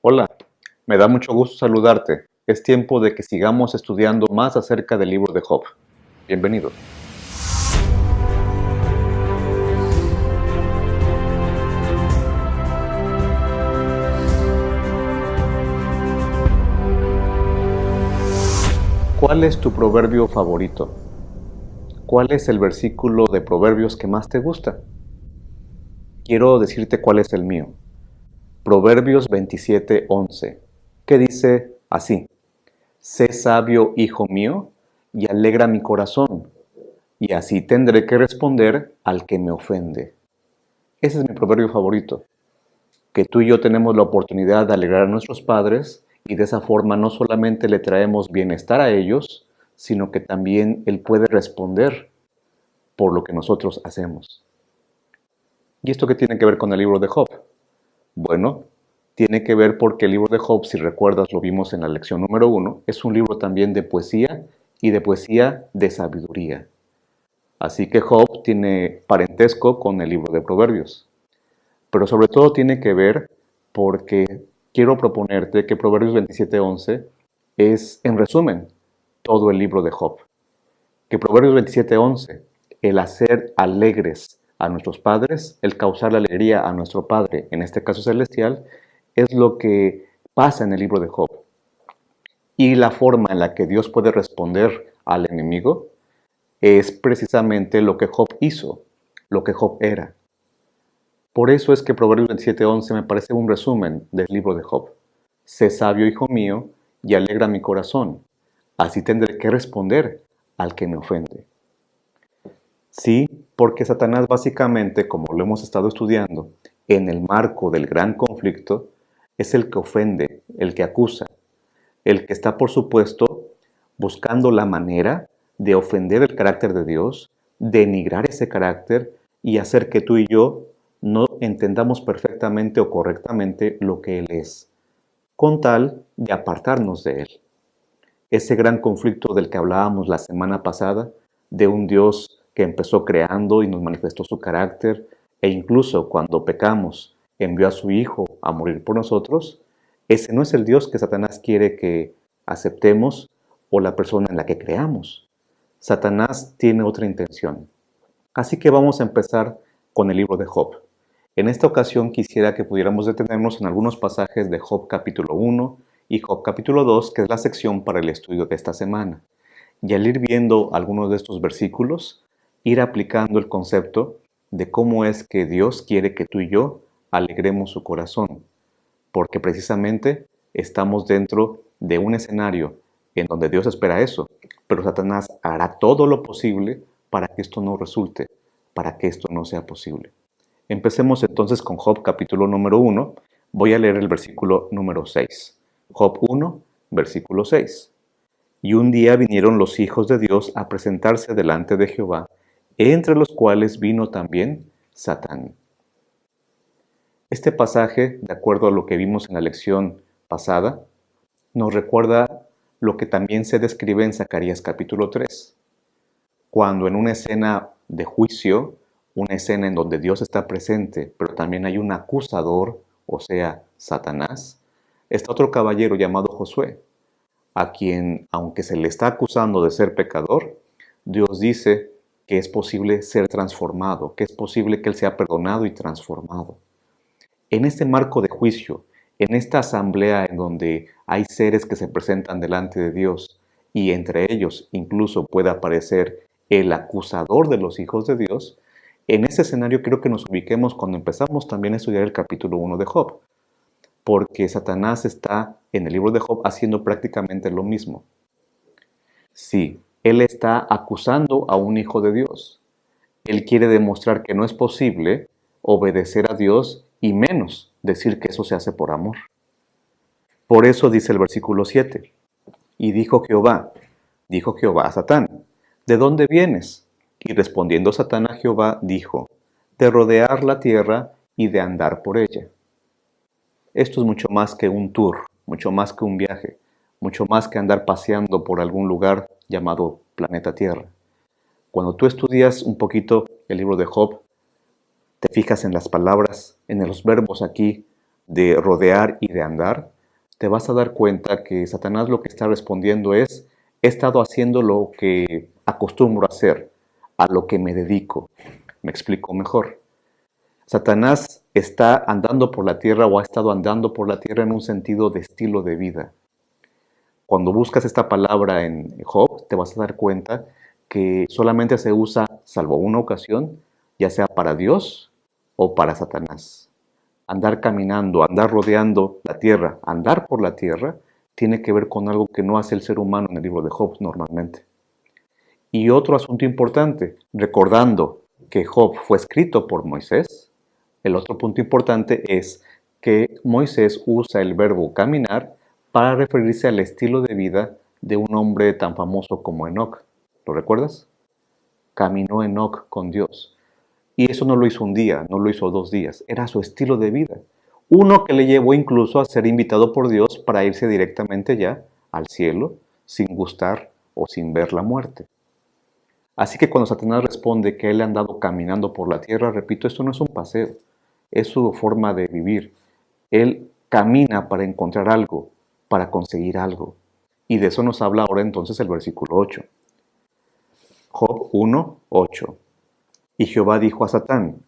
Hola, me da mucho gusto saludarte. Es tiempo de que sigamos estudiando más acerca del libro de Job. Bienvenido. ¿Cuál es tu proverbio favorito? ¿Cuál es el versículo de Proverbios que más te gusta? Quiero decirte cuál es el mío. Proverbios 27:11, que dice así: Sé sabio, hijo mío, y alegra mi corazón, y así tendré que responder al que me ofende. Ese es mi proverbio favorito, que tú y yo tenemos la oportunidad de alegrar a nuestros padres y de esa forma no solamente le traemos bienestar a ellos, sino que también Él puede responder por lo que nosotros hacemos. ¿Y esto qué tiene que ver con el libro de Job? Bueno, tiene que ver porque el libro de Job, si recuerdas, lo vimos en la lección número 1, es un libro también de poesía y de poesía de sabiduría. Así que Job tiene parentesco con el libro de Proverbios. Pero sobre todo tiene que ver porque quiero proponerte que Proverbios 27:11 es, en resumen, todo el libro de Job. Que Proverbios 27:11, el hacer alegres a nuestros padres, el causar alegría a nuestro Padre, en este caso celestial, es lo que pasa en el libro de Job. Y la forma en la que Dios puede responder al enemigo es precisamente lo que Job hizo, lo que Job era. Por eso es que Proverbios 27:11 me parece un resumen del libro de Job. Sé sabio, hijo mío, y alegra mi corazón. Así tendré que responder al que me ofende. Sí, porque Satanás básicamente, como lo hemos estado estudiando, en el marco del gran conflicto, es el que ofende, el que acusa, el que está, por supuesto, buscando la manera de ofender el carácter de Dios, denigrar ese carácter y hacer que tú y yo no entendamos perfectamente o correctamente lo que Él es, con tal de apartarnos de Él. Ese gran conflicto del que hablábamos la semana pasada, de un Dios que empezó creando y nos manifestó su carácter, e incluso cuando pecamos envió a su Hijo a morir por nosotros, ese no es el Dios que Satanás quiere que aceptemos o la persona en la que creamos. Satanás tiene otra intención. Así que vamos a empezar con el libro de Job. En esta ocasión quisiera que pudiéramos detenernos en algunos pasajes de Job capítulo 1 y Job capítulo 2, que es la sección para el estudio de esta semana. Y al ir viendo algunos de estos versículos, ir aplicando el concepto de cómo es que Dios quiere que tú y yo alegremos su corazón, porque precisamente estamos dentro de un escenario en donde Dios espera eso, pero Satanás hará todo lo posible para que esto no resulte, para que esto no sea posible. Empecemos entonces con Job capítulo número 1. Voy a leer el versículo número 6. Job 1, versículo 6. Y un día vinieron los hijos de Dios a presentarse delante de Jehová, entre los cuales vino también Satán. Este pasaje, de acuerdo a lo que vimos en la lección pasada, nos recuerda lo que también se describe en Zacarías capítulo 3, cuando en una escena de juicio, una escena en donde Dios está presente, pero también hay un acusador, o sea, Satanás, está otro caballero llamado Josué, a quien, aunque se le está acusando de ser pecador, Dios dice que es posible ser transformado, que es posible que él sea perdonado y transformado. En este marco de juicio, en esta asamblea en donde hay seres que se presentan delante de Dios y entre ellos incluso puede aparecer el acusador de los hijos de Dios, en ese escenario quiero que nos ubiquemos cuando empezamos también a estudiar el capítulo 1 de Job, porque Satanás está en el libro de Job haciendo prácticamente lo mismo. Sí, él está acusando a un hijo de Dios. Él quiere demostrar que no es posible obedecer a Dios y menos decir que eso se hace por amor. Por eso dice el versículo 7, y dijo Jehová a Satán, ¿de dónde vienes? Y respondiendo Satán a Jehová, dijo, de rodear la tierra y de andar por ella. Esto es mucho más que un tour, mucho más que un viaje, mucho más que andar paseando por algún lugar llamado planeta Tierra. Cuando tú estudias un poquito el libro de Job, te fijas en las palabras, en los verbos aquí de rodear y de andar, te vas a dar cuenta que Satanás lo que está respondiendo es, he estado haciendo lo que acostumbro a hacer, a lo que me dedico. Me explico mejor. Satanás está andando por la tierra o ha estado andando por la tierra en un sentido de estilo de vida. Cuando buscas esta palabra en Job, te vas a dar cuenta que solamente se usa, salvo una ocasión, ya sea para Dios o para Satanás. Andar caminando, andar rodeando la tierra, andar por la tierra, tiene que ver con algo que no hace el ser humano en el libro de Job normalmente. Y otro asunto importante, recordando que Job fue escrito por Moisés, el otro punto importante es que Moisés usa el verbo caminar para referirse al estilo de vida de un hombre tan famoso como Enoc. ¿Lo recuerdas? Caminó Enoc con Dios. Y eso no lo hizo un día, no lo hizo 2 días, era su estilo de vida. Uno que le llevó incluso a ser invitado por Dios para irse directamente ya al cielo, sin gustar o sin ver la muerte. Así que cuando Satanás responde que él ha andado caminando por la tierra, repito, esto no es un paseo, es su forma de vivir. Él camina para encontrar algo, para conseguir algo. Y de eso nos habla ahora entonces el versículo 8. Job 1:8. Y Jehová dijo a Satán,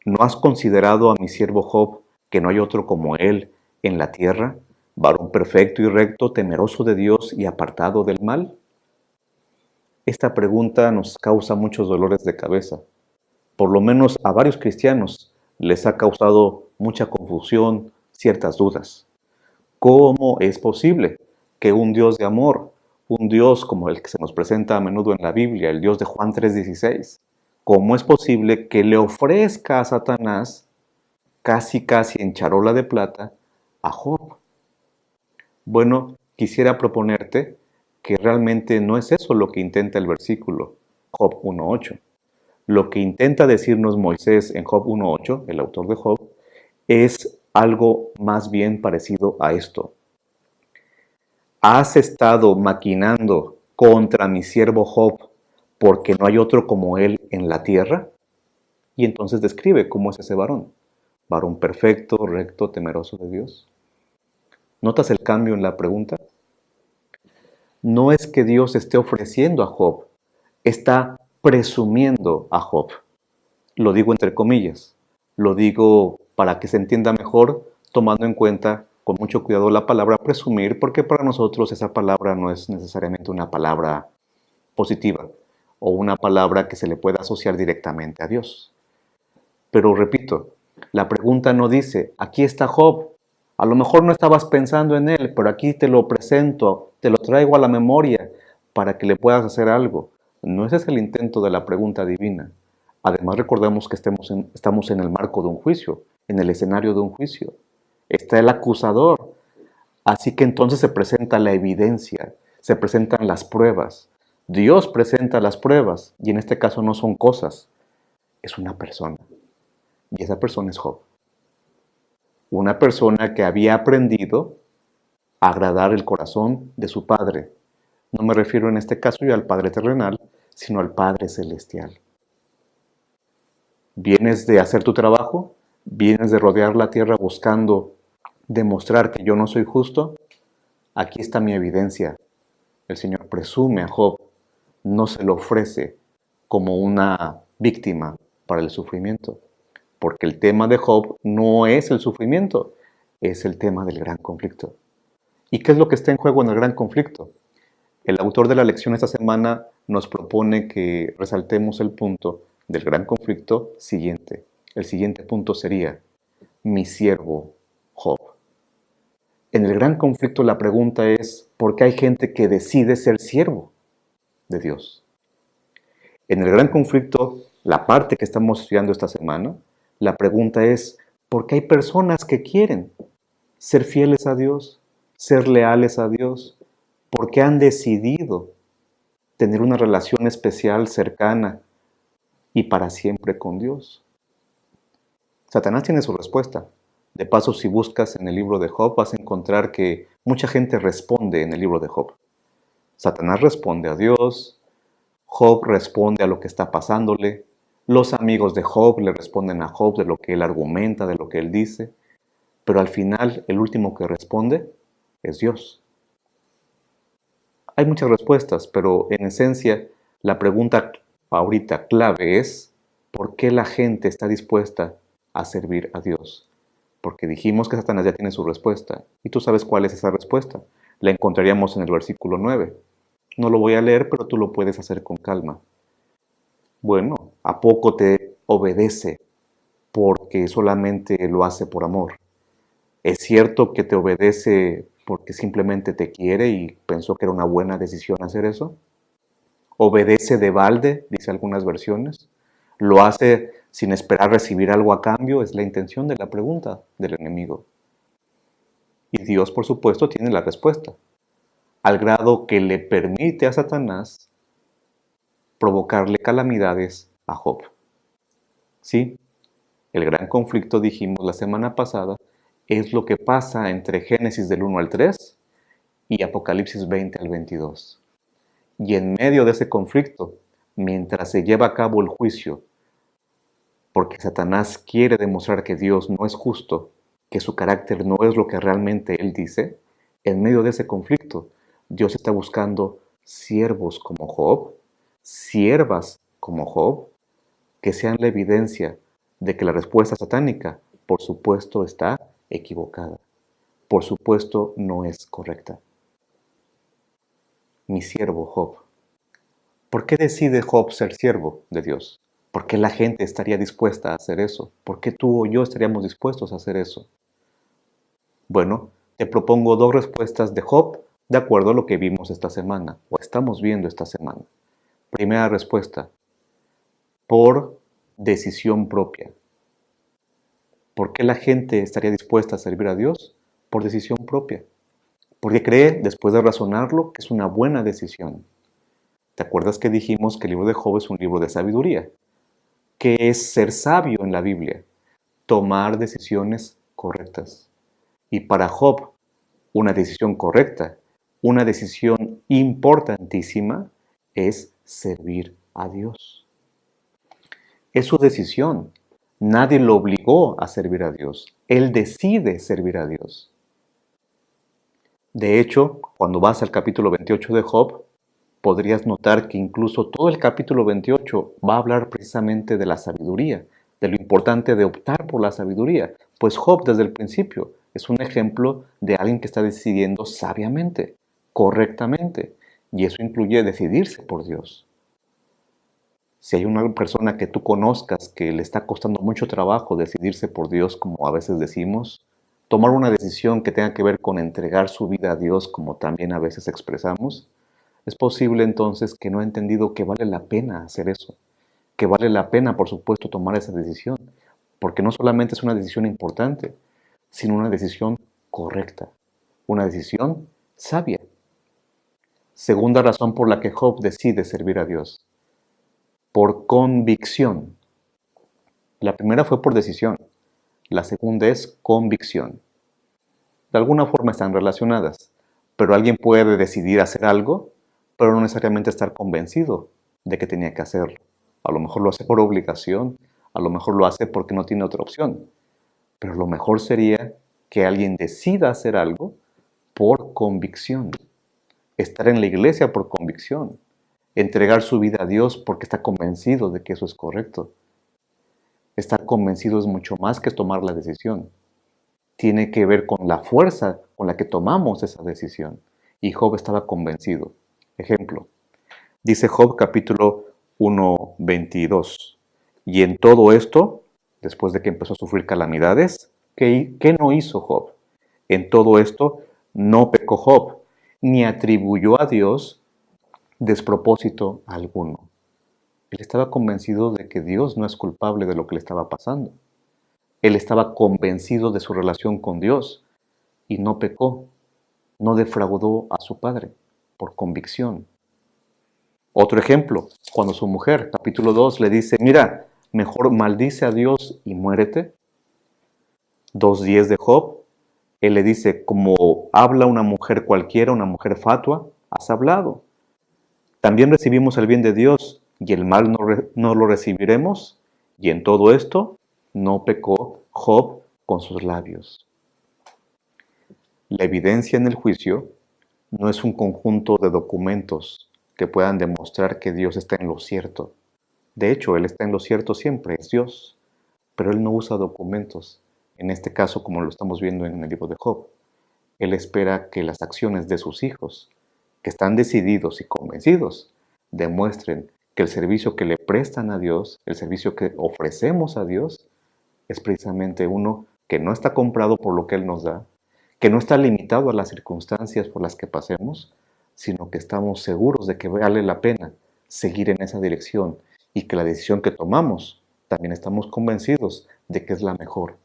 ¿no has considerado a mi siervo Job, que no hay otro como él en la tierra, varón perfecto y recto, temeroso de Dios y apartado del mal? Esta pregunta nos causa muchos dolores de cabeza. Por lo menos a varios cristianos les ha causado mucha confusión, ciertas dudas. ¿Cómo es posible que un Dios de amor, un Dios como el que se nos presenta a menudo en la Biblia, el Dios de Juan 3:16, cómo es posible que le ofrezca a Satanás, casi en charola de plata, a Job? Bueno, quisiera proponerte que realmente no es eso lo que intenta el versículo Job 1:8. Lo que intenta decirnos Moisés en Job 1:8, el autor de Job, es algo más bien parecido a esto. ¿Has estado maquinando contra mi siervo Job porque no hay otro como él en la tierra? Y entonces describe cómo es ese varón. Varón perfecto, recto, temeroso de Dios. ¿Notas el cambio en la pregunta? No es que Dios esté ofreciendo a Job, está presumiendo a Job. Lo digo entre comillas, lo digo para que se entienda mejor, tomando en cuenta con mucho cuidado la palabra presumir, porque para nosotros esa palabra no es necesariamente una palabra positiva o una palabra que se le pueda asociar directamente a Dios. Pero repito, la pregunta no dice, aquí está Job, a lo mejor no estabas pensando en él, pero aquí te lo presento, te lo traigo a la memoria para que le puedas hacer algo. No ese es el intento de la pregunta divina. Además recordemos que estamos en el marco de un juicio, en el escenario de un juicio. Está el acusador. Así que entonces se presenta la evidencia, se presentan las pruebas. Dios presenta las pruebas y en este caso no son cosas, es una persona. Y esa persona es Job. Una persona que había aprendido a agradar el corazón de su Padre. No me refiero en este caso yo al Padre terrenal, sino al Padre celestial. ¿Vienes de hacer tu trabajo? ¿Vienes de rodear la tierra buscando demostrar que yo no soy justo? Aquí está mi evidencia. El Señor presume a Job, no se lo ofrece como una víctima para el sufrimiento. Porque el tema de Job no es el sufrimiento, es el tema del gran conflicto. ¿Y qué es lo que está en juego en el gran conflicto? El autor de la lección esta semana nos propone que resaltemos el punto del gran conflicto siguiente. El siguiente punto sería, mi siervo Job. En el gran conflicto la pregunta es, ¿por qué hay gente que decide ser siervo de Dios? En el gran conflicto, la parte que estamos estudiando esta semana, la pregunta es, ¿por qué hay personas que quieren ser fieles a Dios, ser leales a Dios? ¿Por qué han decidido tener una relación especial, cercana y para siempre con Dios? Satanás tiene su respuesta. De paso, si buscas en el libro de Job, vas a encontrar que mucha gente responde en el libro de Job. Satanás responde a Dios, Job responde a lo que está pasándole, los amigos de Job le responden a Job de lo que él argumenta, de lo que él dice, pero al final el último que responde es Dios. Hay muchas respuestas, pero en esencia la pregunta ahorita clave es ¿por qué la gente está dispuesta a servir a Dios? Porque dijimos que Satanás ya tiene su respuesta y tú sabes cuál es esa respuesta. La encontraríamos en el versículo 9. No lo voy a leer, pero tú lo puedes hacer con calma. Bueno, ¿a poco te obedece porque solamente lo hace por amor? ¿Es cierto que te obedece porque simplemente te quiere y pensó que era una buena decisión hacer eso? ¿Obedece de balde? Dice algunas versiones. ¿Lo hace sin esperar recibir algo a cambio? Es la intención de la pregunta del enemigo. Y Dios, por supuesto, tiene la respuesta, al grado que le permite a Satanás provocarle calamidades a Job. Sí, el gran conflicto, dijimos la semana pasada, es lo que pasa entre Génesis del 1 al 3 y Apocalipsis 20 al 22. Y en medio de ese conflicto, mientras se lleva a cabo el juicio, porque Satanás quiere demostrar que Dios no es justo, que su carácter no es lo que realmente Él dice, en medio de ese conflicto, Dios está buscando siervos como Job, siervas como Job, que sean la evidencia de que la respuesta satánica, por supuesto, está equivocada. Por supuesto, no es correcta. Mi siervo Job. ¿Por qué decide Job ser siervo de Dios? ¿Por qué la gente estaría dispuesta a hacer eso? ¿Por qué tú o yo estaríamos dispuestos a hacer eso? Bueno, te propongo dos respuestas de Job de acuerdo a lo que vimos esta semana, o estamos viendo esta semana. Primera respuesta, por decisión propia. ¿Por qué la gente estaría dispuesta a servir a Dios? Por decisión propia. Porque cree, después de razonarlo, que es una buena decisión. ¿Te acuerdas que dijimos que el libro de Job es un libro de sabiduría? ¿Qué es ser sabio en la Biblia? Tomar decisiones correctas. Y para Job, una decisión correcta, una decisión importantísima, es servir a Dios. Es su decisión. Nadie lo obligó a servir a Dios. Él decide servir a Dios. De hecho, cuando vas al capítulo 28 de Job, podrías notar que incluso todo el capítulo 28 va a hablar precisamente de la sabiduría, de lo importante de optar por la sabiduría. Pues Job desde el principio es un ejemplo de alguien que está decidiendo sabiamente, correctamente, y eso incluye decidirse por Dios. Si hay una persona que tú conozcas que le está costando mucho trabajo decidirse por Dios, como a veces decimos, tomar una decisión que tenga que ver con entregar su vida a Dios, como también a veces expresamos, es posible entonces que no ha entendido que vale la pena hacer eso, que vale la pena, por supuesto, tomar esa decisión, porque no solamente es una decisión importante, sino una decisión correcta, una decisión sabia. Segunda razón por la que Job decide servir a Dios, por convicción. La primera fue por decisión, la segunda es convicción. De alguna forma están relacionadas, pero alguien puede decidir hacer algo, pero no necesariamente estar convencido de que tenía que hacerlo. A lo mejor lo hace por obligación, a lo mejor lo hace porque no tiene otra opción. Pero lo mejor sería que alguien decida hacer algo por convicción. Estar en la iglesia por convicción. Entregar su vida a Dios porque está convencido de que eso es correcto. Estar convencido es mucho más que tomar la decisión. Tiene que ver con la fuerza con la que tomamos esa decisión. Y Job estaba convencido. Ejemplo, dice Job capítulo 1:22. Y en todo esto, después de que empezó a sufrir calamidades, ¿qué no hizo Job? En todo esto no pecó Job, ni atribuyó a Dios despropósito alguno. Él estaba convencido de que Dios no es culpable de lo que le estaba pasando. Él estaba convencido de su relación con Dios y no pecó, no defraudó a su padre por convicción. Otro ejemplo, cuando su mujer, capítulo 2, le dice, mira, mejor maldice a Dios y muérete. 2:10 de Job, él le dice, como habla una mujer cualquiera, una mujer fatua, has hablado. También recibimos el bien de Dios y el mal no lo recibiremos. Y en todo esto no pecó Job con sus labios. La evidencia en el juicio no es un conjunto de documentos que puedan demostrar que Dios está en lo cierto. De hecho, Él está en lo cierto siempre, es Dios, pero Él no usa documentos. En este caso, como lo estamos viendo en el libro de Job, Él espera que las acciones de sus hijos, que están decididos y convencidos, demuestren que el servicio que le prestan a Dios, el servicio que ofrecemos a Dios, es precisamente uno que no está comprado por lo que Él nos da, que no está limitado a las circunstancias por las que pasemos, sino que estamos seguros de que vale la pena seguir en esa dirección y que la decisión que tomamos también estamos convencidos de que es la mejor,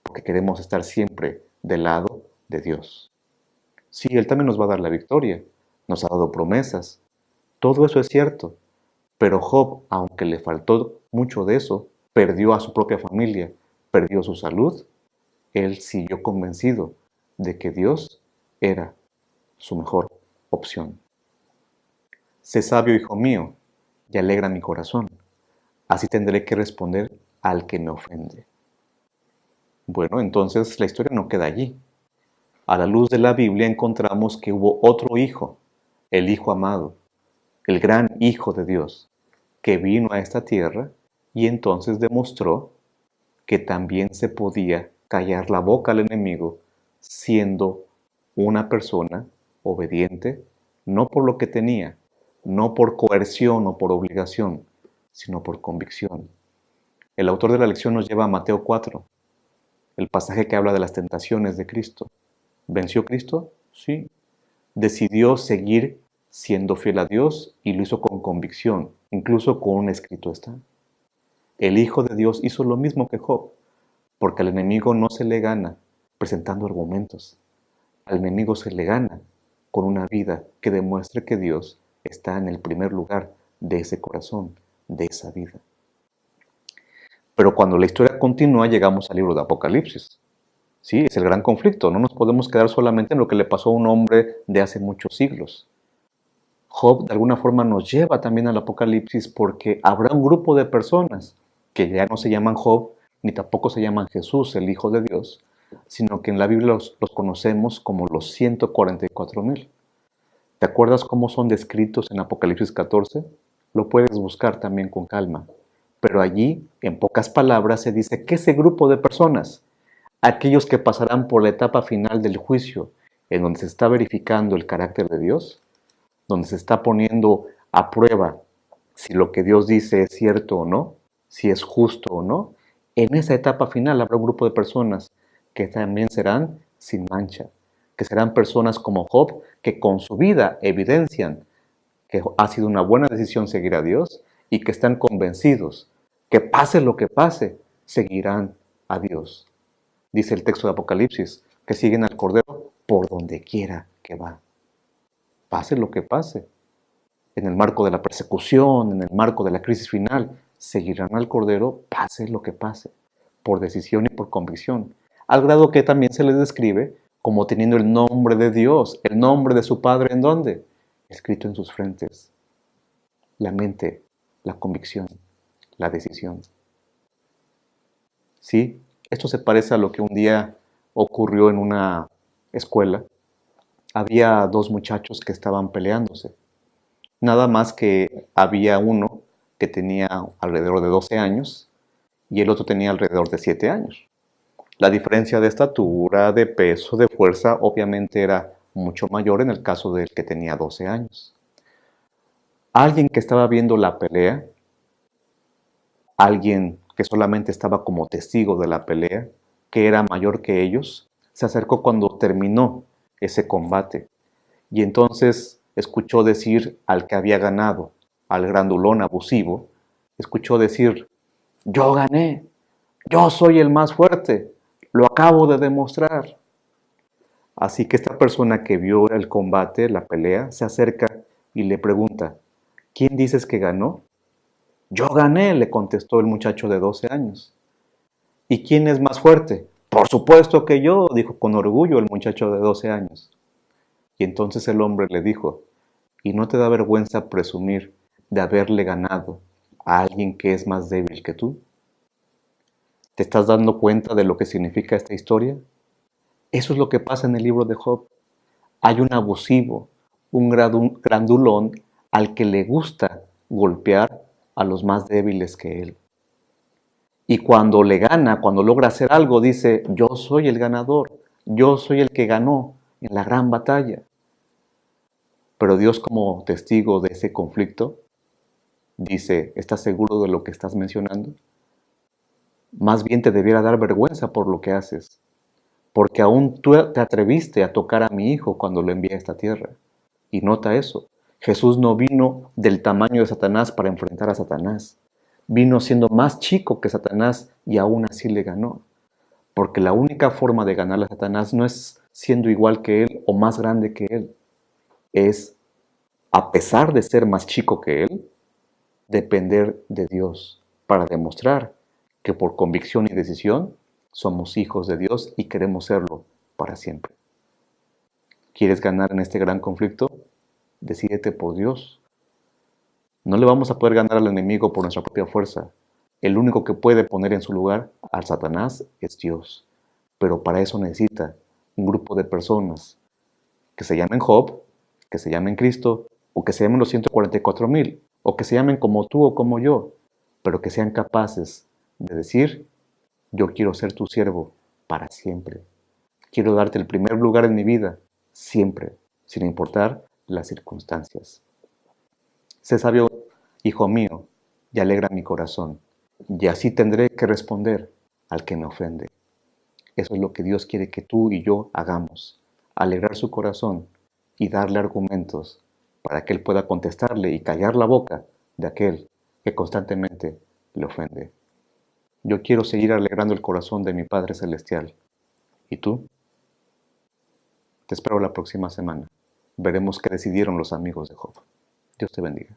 porque queremos estar siempre del lado de Dios. Sí, Él también nos va a dar la victoria, nos ha dado promesas, todo eso es cierto, pero Job, aunque le faltó mucho de eso, perdió a su propia familia, perdió su salud, él siguió convencido de que Dios era su mejor opción. Sé sabio, hijo mío, y alegra mi corazón. Así tendré que responder al que me ofende. Bueno, entonces la historia no queda allí. A la luz de la Biblia encontramos que hubo otro hijo, el Hijo amado, el gran Hijo de Dios, que vino a esta tierra y entonces demostró que también se podía callar la boca al enemigo siendo una persona obediente, no por lo que tenía, no por coerción o por obligación, sino por convicción. El autor de la lección nos lleva a Mateo 4, el pasaje que habla de las tentaciones de Cristo. ¿Venció Cristo? Sí. Decidió seguir siendo fiel a Dios y lo hizo con convicción, incluso con un escrito está. El Hijo de Dios hizo lo mismo que Job, porque al enemigo no se le gana presentando argumentos. Al enemigo se le gana con una vida que demuestre que Dios está en el primer lugar de ese corazón, de esa vida. Pero cuando la historia continúa, llegamos al libro de Apocalipsis. Sí, es el gran conflicto. No nos podemos quedar solamente en lo que le pasó a un hombre de hace muchos siglos. Job de alguna forma nos lleva también al Apocalipsis porque habrá un grupo de personas que ya no se llaman Job, ni tampoco se llaman Jesús, el Hijo de Dios, sino que en la Biblia los conocemos como los 144,000. ¿Te acuerdas cómo son descritos en Apocalipsis 14? Lo puedes buscar también con calma. Pero allí, en pocas palabras, se dice que ese grupo de personas, aquellos que pasarán por la etapa final del juicio, en donde se está verificando el carácter de Dios, donde se está poniendo a prueba si lo que Dios dice es cierto o no, si es justo o no, en esa etapa final habrá un grupo de personas que también serán sin mancha, que serán personas como Job, que con su vida evidencian que ha sido una buena decisión seguir a Dios y que están convencidos que pase lo que pase, seguirán a Dios. Dice el texto de Apocalipsis, que siguen al Cordero por donde quiera que va. Pase lo que pase. En el marco de la persecución, en el marco de la crisis final, seguirán al Cordero, pase lo que pase, por decisión y por convicción, al grado que también se les describe como teniendo el nombre de Dios, el nombre de su Padre, ¿en dónde? Escrito en sus frentes. La mente, la convicción, la decisión. Sí, esto se parece a lo que un día ocurrió en una escuela. Había dos muchachos que estaban peleándose. Nada más que había uno que tenía alrededor de 12 años y el otro tenía alrededor de 7 años. La diferencia de estatura, de peso, de fuerza, obviamente era mucho mayor en el caso del que tenía 12 años. Alguien que estaba viendo la pelea, alguien que solamente estaba como testigo de la pelea, que era mayor que ellos, se acercó cuando terminó ese combate y entonces escuchó decir al que había ganado, al grandulón abusivo, escuchó decir: yo gané, yo soy el más fuerte, lo acabo de demostrar. Así que esta persona que vio el combate, la pelea, se acerca y le pregunta: ¿quién dices que ganó? Yo gané, le contestó el muchacho de 12 años. ¿Y quién es más fuerte? Por supuesto que yo, dijo con orgullo el muchacho de 12 años. Y entonces el hombre le dijo: ¿y no te da vergüenza presumir de haberle ganado a alguien que es más débil que tú? ¿Te estás dando cuenta de lo que significa esta historia? Eso es lo que pasa en el libro de Job. Hay un abusivo, un grandulón al que le gusta golpear a los más débiles que él. Y cuando le gana, cuando logra hacer algo, dice, yo soy el ganador, yo soy el que ganó en la gran batalla. Pero Dios, como testigo de ese conflicto, dice, ¿estás seguro de lo que estás mencionando? Más bien te debiera dar vergüenza por lo que haces, porque aún tú te atreviste a tocar a mi hijo cuando lo envié a esta tierra. Y nota eso, Jesús no vino del tamaño de Satanás para enfrentar a Satanás. Vino siendo más chico que Satanás y aún así le ganó. Porque la única forma de ganarle a Satanás no es siendo igual que él o más grande que él. Es, a pesar de ser más chico que él, depender de Dios para demostrar que por convicción y decisión somos hijos de Dios y queremos serlo para siempre. ¿Quieres ganar en este gran conflicto? Decídete por Dios. No le vamos a poder ganar al enemigo por nuestra propia fuerza. El único que puede poner en su lugar al Satanás es Dios. Pero para eso necesita un grupo de personas que se llamen Job, que se llamen Cristo, o que se llamen los 144,000, o que se llamen como tú o como yo, pero que sean capaces de decir, yo quiero ser tu siervo para siempre. Quiero darte el primer lugar en mi vida, siempre, sin importar las circunstancias. Sé sabio, hijo mío, y alegra mi corazón, y así tendré que responder al que me ofende. Eso es lo que Dios quiere que tú y yo hagamos, alegrar su corazón y darle argumentos para que Él pueda contestarle y callar la boca de aquel que constantemente le ofende. Yo quiero seguir alegrando el corazón de mi Padre Celestial. ¿Y tú? Te espero la próxima semana. Veremos qué decidieron los amigos de Job. Dios te bendiga.